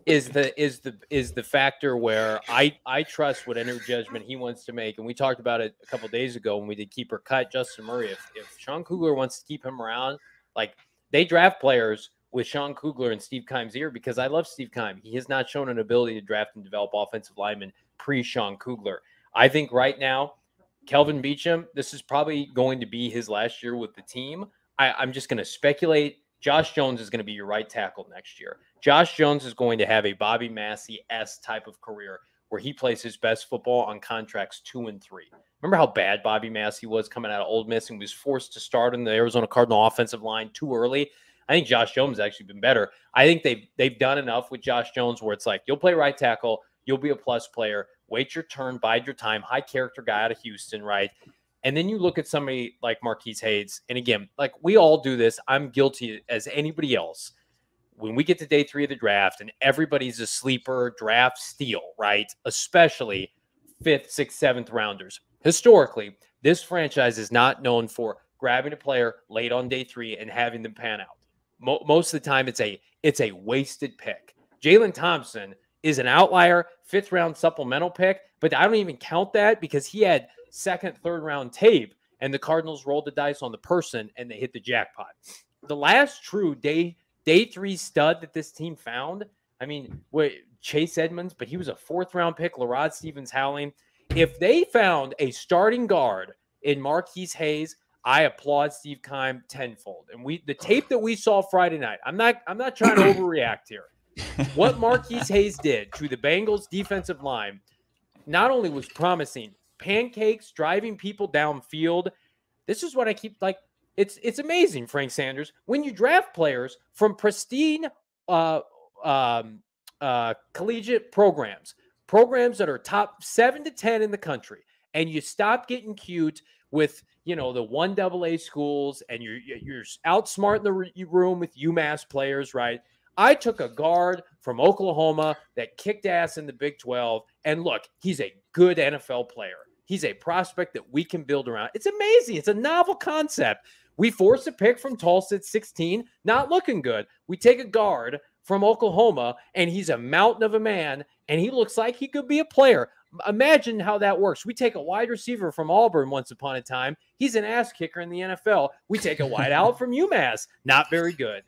is the factor where I trust whatever judgment he wants to make. And we talked about it a couple of days ago when we did keep or cut Justin Murray. If Sean Kugler wants to keep him around, like they draft players with Sean Kugler and Steve Keim's ear, because I love Steve Keim. He has not shown an ability to draft and develop offensive linemen pre-Sean Kugler. I think right now, Kelvin Beachum, this is probably going to be his last year with the team. I'm just going to speculate. Josh Jones is going to be your right tackle next year. Josh Jones is going to have a Bobby Massey-esque type of career where he plays his best football on contracts 2 and 3. Remember how bad Bobby Massey was coming out of Ole Miss and was forced to start in the Arizona Cardinal offensive line too early? I think Josh Jones has actually been better. I think they've done enough with Josh Jones where it's like, you'll play right tackle, you'll be a plus player, wait your turn, bide your time, high character guy out of Houston, right? And then you look at somebody like Marquis Hayes, and again, like we all do this. I'm guilty as anybody else. When we get to day 3 of the draft and everybody's a sleeper draft steal, right? Especially 5th, 6th, 7th rounders. Historically, this franchise is not known for grabbing a player late on day 3 and having them pan out. Most of the time, it's a wasted pick. Jalen Thompson is an outlier, 5th round supplemental pick, but I don't even count that because he had 2nd, 3rd round tape, and the Cardinals rolled the dice on the person and they hit the jackpot. The last true day 3 stud that this team found, I mean, Chase Edmonds, but he was a 4th round pick, Larod Stevens-Howling. If they found a starting guard in Marquis Hayes, I applaud Steve Keim tenfold. And the tape that we saw Friday night, I'm not trying to overreact here. What Marquis Hayes did to the Bengals defensive line not only was promising, pancakes, driving people downfield. This is what I keep like. It's amazing, Frank Sanders, when you draft players from pristine collegiate programs that are top 7 to 10 in the country, and you stop getting cute with the 1AA schools, and you're outsmarting the room with UMass players, right? I took a guard from Oklahoma that kicked ass in the Big 12, and look, he's a good NFL player. He's a prospect that we can build around. It's amazing. It's a novel concept. We force a pick from Tulsa at 16, not looking good. We take a guard from Oklahoma, and he's a mountain of a man, and he looks like he could be a player. Imagine how that works. We take a wide receiver from Auburn once upon a time. He's an ass kicker in the NFL. We take a wide out from UMass. Not very good.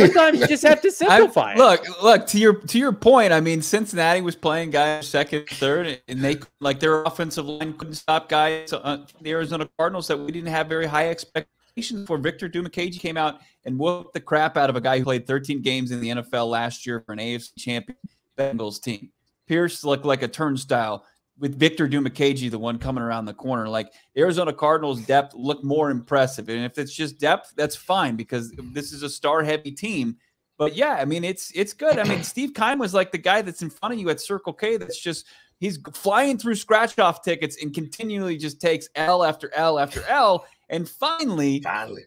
Sometimes you just have to simplify it. Look to your point. I mean, Cincinnati was playing guys second, third, and they like their offensive line couldn't stop guys on the Arizona Cardinals that we didn't have very high expectations for. Victor Dumacage came out and whooped the crap out of a guy who played 13 games in the NFL last year for an AFC champion Bengals team. Pierce looked like a turnstile with Victor Dumacage, the one coming around the corner. Like, Arizona Cardinals depth looked more impressive. And if it's just depth, that's fine because this is a star-heavy team. But, yeah, I mean, it's good. I mean, Steve Keim was like the guy that's in front of you at Circle K that's just – he's flying through scratch-off tickets and continually just takes L after L after L. And finally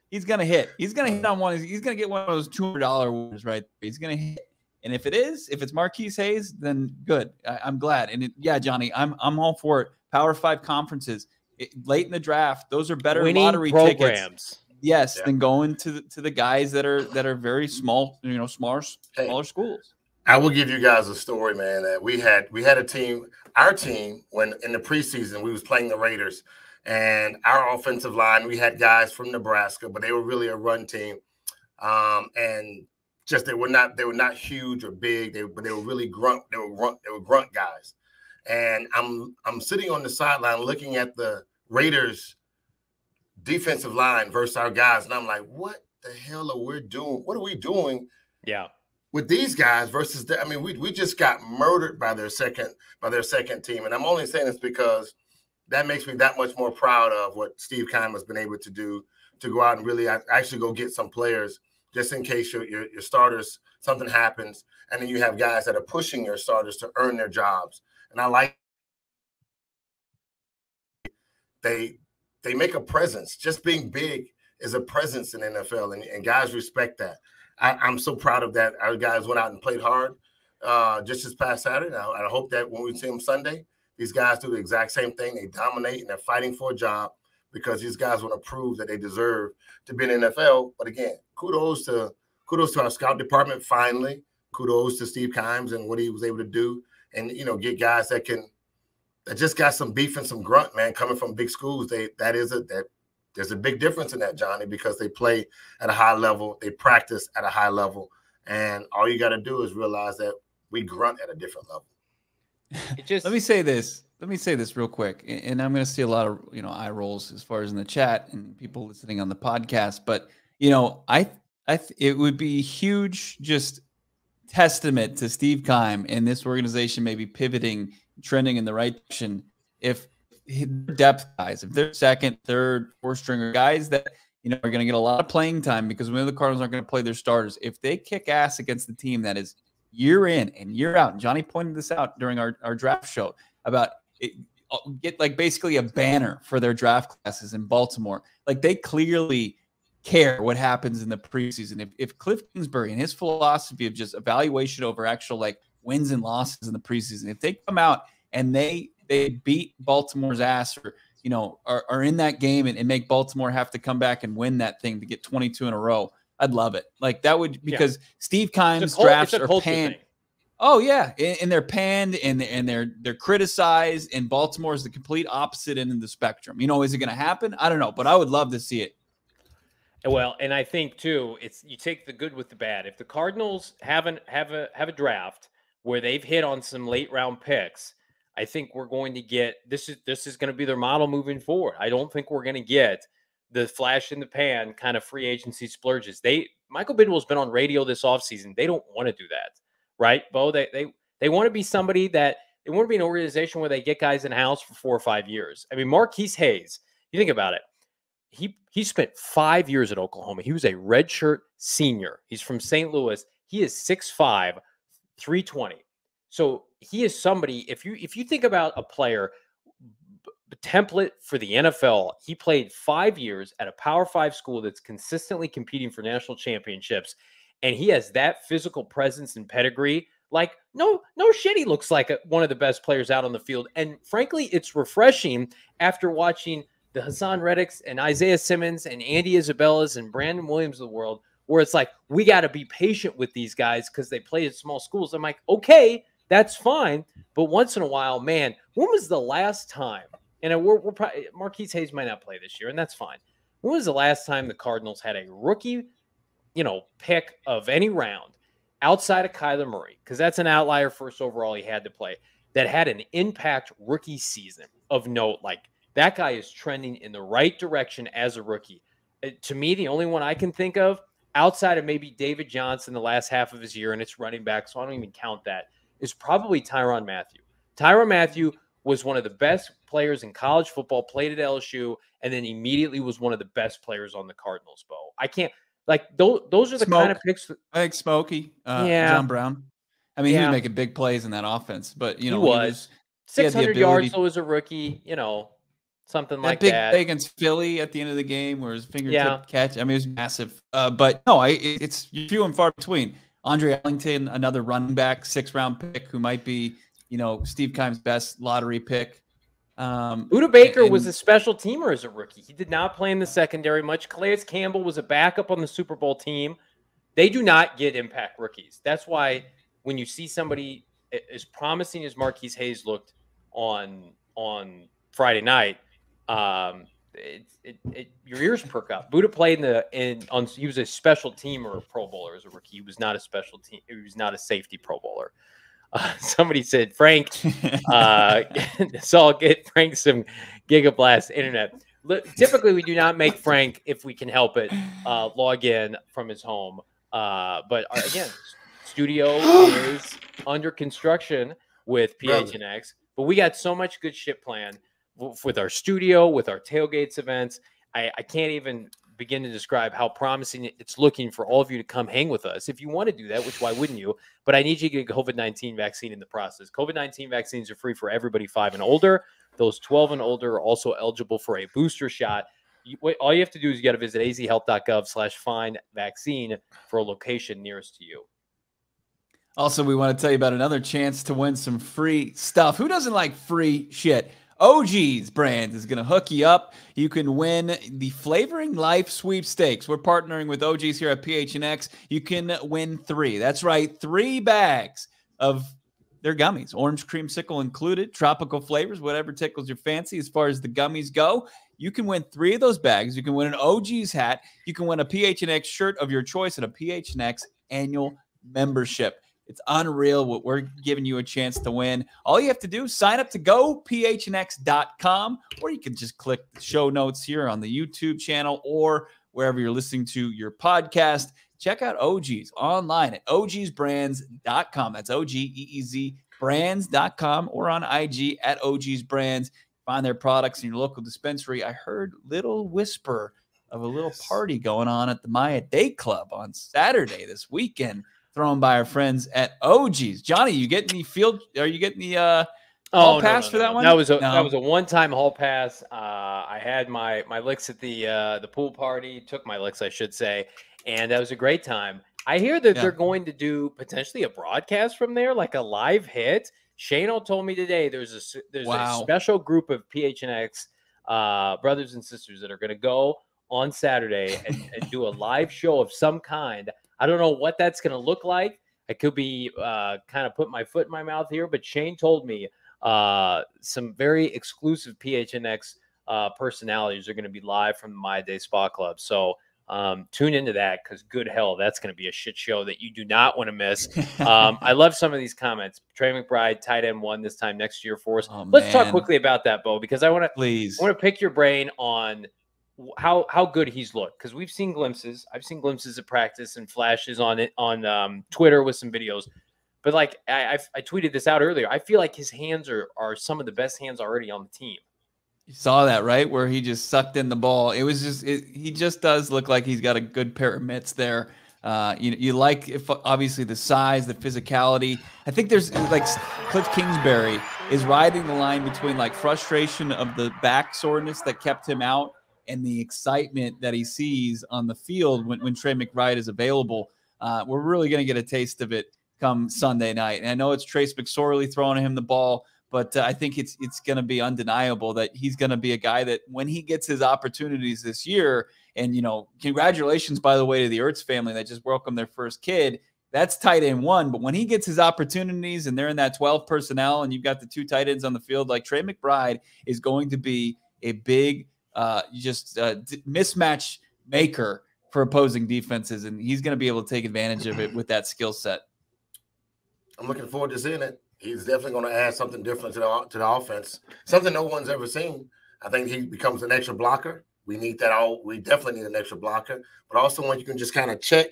he's going to hit. He's going to hit on one. He's going to get one of those $200 winners right there. He's going to hit. And if it's Marquis Hayes, then good. I'm glad. And yeah, Johnny, I'm all for it. Power 5 conferences late in the draft, those are better winning lottery programs. Tickets. Yes, than going to the guys that are very small, smaller schools. I will give you guys a story, man. That we had a team, our team, when in the preseason we was playing the Raiders, and our offensive line, we had guys from Nebraska, but they were really a run team, and just they were not huge or big, but they were really grunt. They were grunt guys. And I'm sitting on the sideline looking at the Raiders defensive line versus our guys, and I'm like, what the hell are we doing? What are we doing? Yeah. With these guys versus we just got murdered by their second team. And I'm only saying this because that makes me that much more proud of what Steve Keim has been able to do, to go out and really actually go get some players just in case your starters, something happens, and then you have guys that are pushing your starters to earn their jobs. And I like they make a presence. Just being big is a presence in the NFL, and guys respect that. I'm so proud of that. Our guys went out and played hard just this past Saturday. I hope that when we see them Sunday, these guys do the exact same thing. They dominate, and they're fighting for a job because these guys want to prove that they deserve to be in the NFL. But again, kudos to our scout department. Finally, kudos to Steve Keim and what he was able to do, and get guys that just got some beef and some grunt, man, coming from big schools. There's a big difference in that, Johnny, because they play at a high level, they practice at a high level, and all you got to do is realize that we grunt at a different level. Let me say this real quick, and I'm going to see a lot of eye rolls as far as in the chat and people listening on the podcast. But it would be huge, just testament to Steve Keim and this organization maybe pivoting, trending in the right direction. If depth guys, if they're second, third, fourth stringer guys that are going to get a lot of playing time because we know the Cardinals aren't going to play their starters. If they kick ass against the team that is year in and year out, and Johnny pointed this out during our draft show about it, get like basically a banner for their draft classes in Baltimore. Like, they clearly care what happens in the preseason. If Cliff Kingsbury and his philosophy of just evaluation over actual like wins and losses in the preseason, if they come out and they beat Baltimore's ass, or are in that game and make Baltimore have to come back and win that thing to get 22 in a row, I'd love it. Like, that would, because Steve Keim's drafts are panned. Oh yeah, and they're panned and they're criticized, and Baltimore is the complete opposite end of the spectrum. Is it going to happen? I don't know, but I would love to see it. Well, and I think too, you take the good with the bad. If the Cardinals have a draft where they've hit on some late round picks, I think we're going to get this is going to be their model moving forward. I don't think we're going to get the flash in the pan kind of free agency splurges. Michael Bidwell's been on radio this offseason. They don't want to do that, right, Bo? They want to be somebody that they want to be an organization where they get guys in house for 4 or 5 years. I mean, Marquis Hayes, you think about it. He spent 5 years at Oklahoma. He was a redshirt senior. He's from St. Louis. He is 6'5", 320. So he is somebody, if you think about a player template for the NFL, he played 5 years at a Power 5 school that's consistently competing for national championships, and he has that physical presence and pedigree. Like, no shit, he looks like one of the best players out on the field. And frankly, it's refreshing after watching the Hassan Reddicks and Isaiah Simmons and Andy Isabellas and Brandon Williams of the world, where it's like, we got to be patient with these guys because they play at small schools. I'm like, okay, that's fine. But once in a while, man, when was the last time? And we're probably, Marquis Hayes might not play this year, and that's fine. When was the last time the Cardinals had a rookie pick of any round outside of Kyler Murray, because that's an outlier first overall he had to play, that had an impact rookie season of note. Like, that guy is trending in the right direction as a rookie. To me, the only one I can think of outside of maybe David Johnson the last half of his year, and it's running back, so I don't even count that, is probably Tyrann Mathieu. Tyrann Mathieu was one of the best players in college football, played at LSU, and then immediately was one of the best players on the Cardinals, Bo. I can't, like, those are the kind of picks. I think Smokey, Yeah. John Brown. I mean, he was making big plays in that offense, but, he was 600 yards though as a rookie, something like big that. play against Philly at the end of the game where his fingertip catch. I mean, it was massive. But no, it's few and far between. Andre Ellington, another running back, 6th-round pick who might be, Steve Keim's best lottery pick. Budda Baker was a special teamer as a rookie. He did not play in the secondary much. Calais Campbell was a backup on the Super Bowl team. They do not get impact rookies. That's why when you see somebody as promising as Marquis Hayes looked on Friday night, your ears perk up. Budda played he was a special teamer Pro Bowler as a rookie. He was not a special team. He was not a safety Pro Bowler. Somebody said, Frank, so I'll get Frank some Gigablast internet. Typically, we do not make Frank, if we can help it, log in from his home. But again, studio is under construction with PHNX. But we got so much good shit planned with our studio, with our tailgates events. I can't even begin to describe how promising it's looking for all of you to come hang with us. If you want to do that, which why wouldn't you? But I need you to get a COVID-19 vaccine in the process. COVID-19 vaccines are free for everybody 5 and older. Those 12 and older are also eligible for a booster shot. All you have to do is you got to visit azhealth.gov/find-vaccine for a location nearest to you. Also, we want to tell you about another chance to win some free stuff. Who doesn't like free shit? OG's brand is going to hook you up. You can win the Flavoring Life Sweepstakes. We're partnering with OG's here at PHNX. You can win 3. That's right, 3 bags of their gummies. Orange creamsicle included, tropical flavors, whatever tickles your fancy as far as the gummies go. You can win 3 of those bags. You can win an OG's hat. You can win a PHNX shirt of your choice and a PHNX annual membership. It's unreal what we're giving you a chance to win. All you have to do is sign up to gophnx.com, or you can just click the show notes here on the YouTube channel or wherever you're listening to your podcast. Check out OG's online at ogsbrands.com. That's OGEEZ brands.com, or on IG at OG's Brands. Find their products in your local dispensary. I heard little whisper of a little party going on at the Maya Day Club on Saturday this weekend, thrown by our friends at OG's. Johnny, you getting the field? Are you getting the hall pass for that one? That was a one-time hall pass. I had my licks at the pool party. Took my licks, I should say, and that was a great time. I hear that they're going to do potentially a broadcast from there, like a live hit. Shano told me today there's a special group of PHNX brothers and sisters that are going to go on Saturday and do a live show of some kind. I don't know what that's going to look like. I could be kind of putting my foot in my mouth here, but Shane told me some very exclusive PHNX personalities are going to be live from the My Day Spa Club. So tune into that, because good hell, that's going to be a shit show that you do not want to miss. I love some of these comments. Trey McBride, tight end 1 this time next year for us. Let's talk quickly about that, Bo, because I want to pick your brain on how good he's looked, because we've seen glimpses. I've seen glimpses of practice and flashes on Twitter with some videos. But like I tweeted this out earlier, I feel like his hands are some of the best hands already on the team. You saw that, right? Where he just sucked in the ball. It was he just does look like he's got a good pair of mitts there. You like, if obviously the size, the physicality. I think there's like Cliff Kingsbury is riding the line between like frustration of the back soreness that kept him out and the excitement that he sees on the field when Trey McBride is available. We're really going to get a taste of it come Sunday night. And I know it's Trace McSorley throwing him the ball, but I think it's going to be undeniable that he's going to be a guy that when he gets his opportunities this year, and, congratulations, by the way, to the Ertz family that just welcomed their first kid. That's tight end 1. But when he gets his opportunities and they're in that 12 personnel and you've got the 2 tight ends on the field, like Trey McBride is going to be a big mismatch maker for opposing defenses, and he's going to be able to take advantage of it with that skill set. I'm looking forward to seeing it. He's definitely going to add something different to the offense, something no one's ever seen. I think he becomes an extra blocker. We need that all. We definitely need an extra blocker, but also one you can just kind of check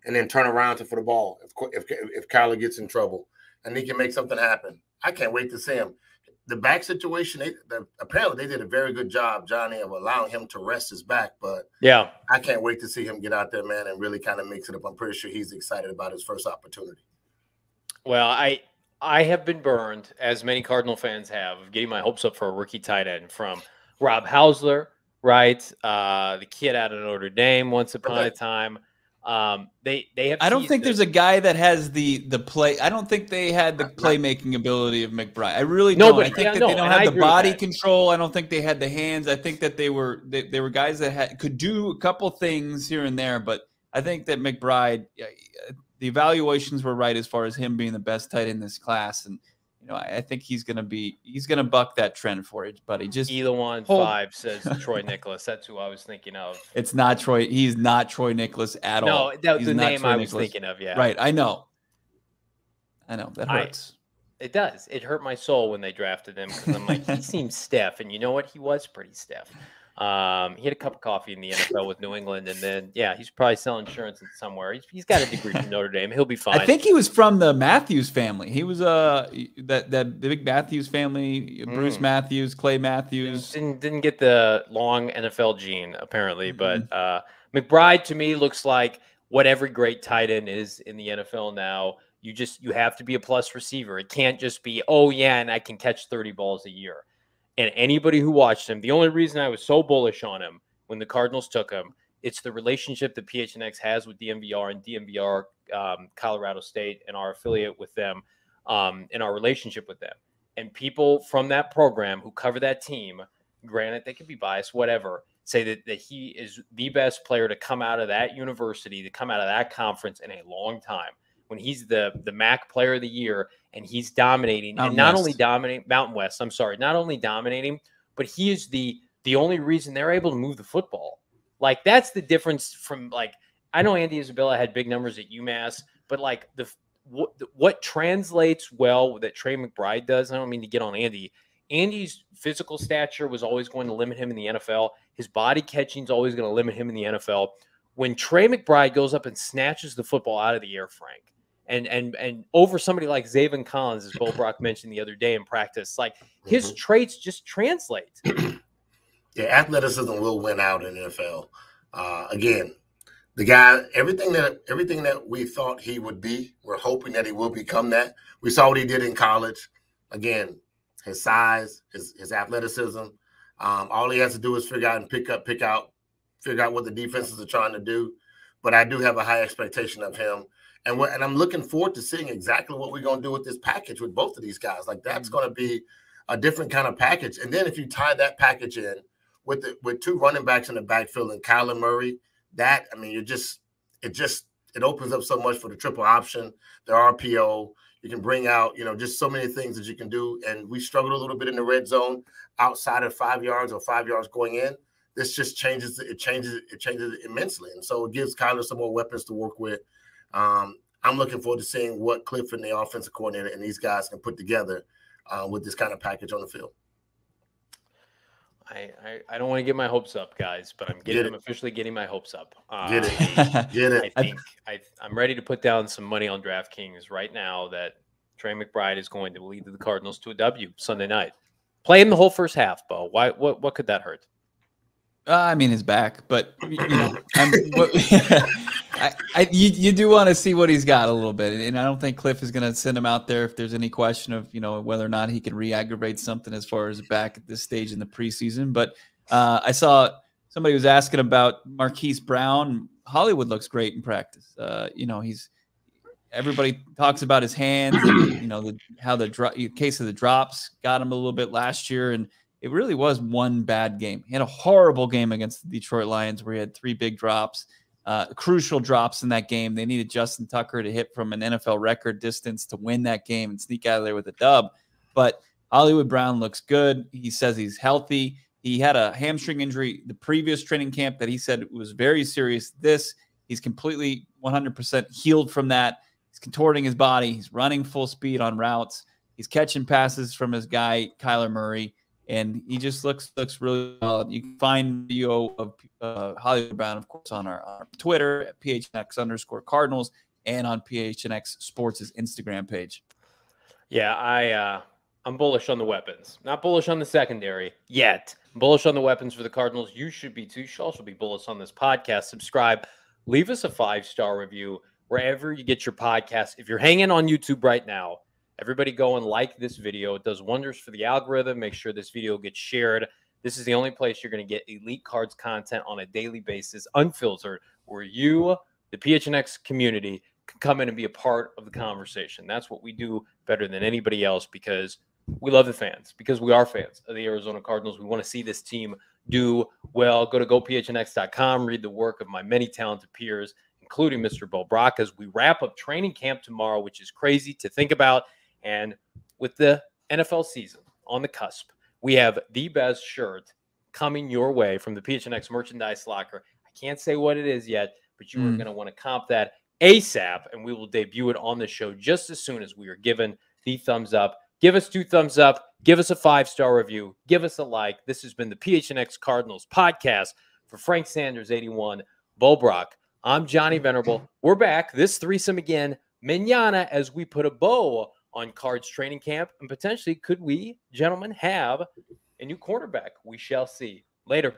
and then turn around for the ball if Kyler gets in trouble, and he can make something happen. I can't wait to see him. The back situation, apparently they did a very good job, Johnny, of allowing him to rest his back. But yeah, I can't wait to see him get out there, man, and really kind of mix it up. I'm pretty sure he's excited about his first opportunity. Well, I have been burned, as many Cardinal fans have, of getting my hopes up for a rookie tight end from Rob Hausler, right? The kid out of Notre Dame once upon a time. They have. I don't think there's a guy that has the play. I don't think they had the playmaking ability of McBride. I really don't. I think that they don't have the body control. I don't think they had the hands. I think that they were guys that could do a couple things here and there. But I think that McBride, the evaluations were right as far as him being the best tight end in this class, and I think he's gonna buck that trend for it. But he just Elon5 says Troy Nicholas. That's who I was thinking of. It's not Troy. He's not Troy Nicholas at all. No, that was the name I was thinking of. Yeah, right. I know. That hurts. It does. It hurt my soul when they drafted him because I'm like, he seems stiff, and you know what? He was pretty stiff. He had a cup of coffee in the NFL with New England, and then he's probably selling insurance somewhere. He's got a degree from Notre Dame. He'll be fine. I think he was from the Matthews family. He was that big Matthews family. Bruce Matthews, Clay Matthews. Didn't get the long NFL gene apparently, but McBride to me looks like what every great tight end is in the NFL now. You have to be a plus receiver. It can't just be and I can catch 30 balls a year. And anybody who watched him, the only reason I was so bullish on him when the Cardinals took him, it's the relationship that PHNX has with DMVR and DMVR Colorado State and our affiliate with them and our relationship with them. And people from that program who cover that team, granted they could be biased, whatever, say that he is the best player to come out of that university, to come out of that conference in a long time. When he's the MAC Player of the Year and he's dominating, not only dominating, but he is the only reason they're able to move the football. Like that's the difference from I know Andy Isabella had big numbers at UMass, but what translates well that Trey McBride does. I don't mean to get on Andy. Andy's physical stature was always going to limit him in the NFL. His body catching is always going to limit him in the NFL. When Trey McBride goes up and snatches the football out of the air, Frank, and over somebody like Zaven Collins, as Bo Brock mentioned the other day in practice, his traits just translate. Yeah, athleticism will win out in the NFL. Again, the guy, everything that we thought he would be, we're hoping that he will become that. We saw what he did in college. Again, his size, his athleticism. All he has to do is figure out what the defenses are trying to do. But I do have a high expectation of him. And I'm looking forward to seeing exactly what we're going to do with this package with both of these guys. That's going to be a different kind of package. And then if you tie that package in with two running backs in the backfield and Kyler Murray, it opens up so much for the triple option, the RPO. You can bring out, just so many things that you can do. And we struggled a little bit in the red zone outside of 5 yards or 5 yards going in. This just changes it immensely. And so it gives Kyler some more weapons to work with. I'm looking forward to seeing what Cliff and the offensive coordinator and these guys can put together with this kind of package on the field. I don't want to get my hopes up, guys, but I'm officially getting my hopes up. Get it. I'm ready to put down some money on DraftKings right now that Trey McBride is going to lead the Cardinals to a W Sunday night. Play him the whole first half, Bo. What could that hurt? I mean, his back, but you do want to see what he's got a little bit, and I don't think Cliff is going to send him out there if there's any question of whether or not he can re-aggravate something as far as back at this stage in the preseason. But I saw somebody was asking about Marquis Brown. Hollywood looks great in practice. Everybody talks about his hands, and, how the case of the drops got him a little bit last year, and it really was one bad game. He had a horrible game against the Detroit Lions where he had 3 big drops, crucial drops in that game. They needed Justin Tucker to hit from an NFL record distance to win that game and sneak out of there with a dub. But Hollywood Brown looks good. He says he's healthy. He had a hamstring injury the previous training camp that he said was very serious. He's completely 100% healed from that. He's contorting his body. He's running full speed on routes. He's catching passes from his guy, Kyler Murray, and he just looks really well. You can find video of Hollywood Brown, of course, on our Twitter at PHNX_Cardinals and on PHNX Sports' Instagram page. Yeah, I'm bullish on the weapons. Not bullish on the secondary yet. I'm bullish on the weapons for the Cardinals. You should be too. You should also be bullish on this podcast. Subscribe. Leave us a 5-star review wherever you get your podcast. If you're hanging on YouTube right now, everybody go and like this video. It does wonders for the algorithm. Make sure this video gets shared. This is the only place you're going to get Elite Cards content on a daily basis, unfiltered, where you, the PHNX community, can come in and be a part of the conversation. That's what we do better than anybody else, because we love the fans, because we are fans of the Arizona Cardinals. We want to see this team do well. Go to gophnx.com, read the work of my many talented peers, including Mr. Bo Brock, as we wrap up training camp tomorrow, which is crazy to think about. And with the NFL season on the cusp, we have the best shirt coming your way from the PHNX Merchandise Locker. I can't say what it is yet, but you are going to want to comp that ASAP, and we will debut it on the show just as soon as we are given the thumbs up. Give us 2 thumbs up. Give us a 5-star review. Give us a like. This has been the PHNX Cardinals podcast. For Frank Sanders, 81, Bo Brock, I'm Johnny Venerable. We're back. This threesome again, mañana, as we put a bow on Cards training camp. And potentially, could we, gentlemen, have a new cornerback? We shall see. Later.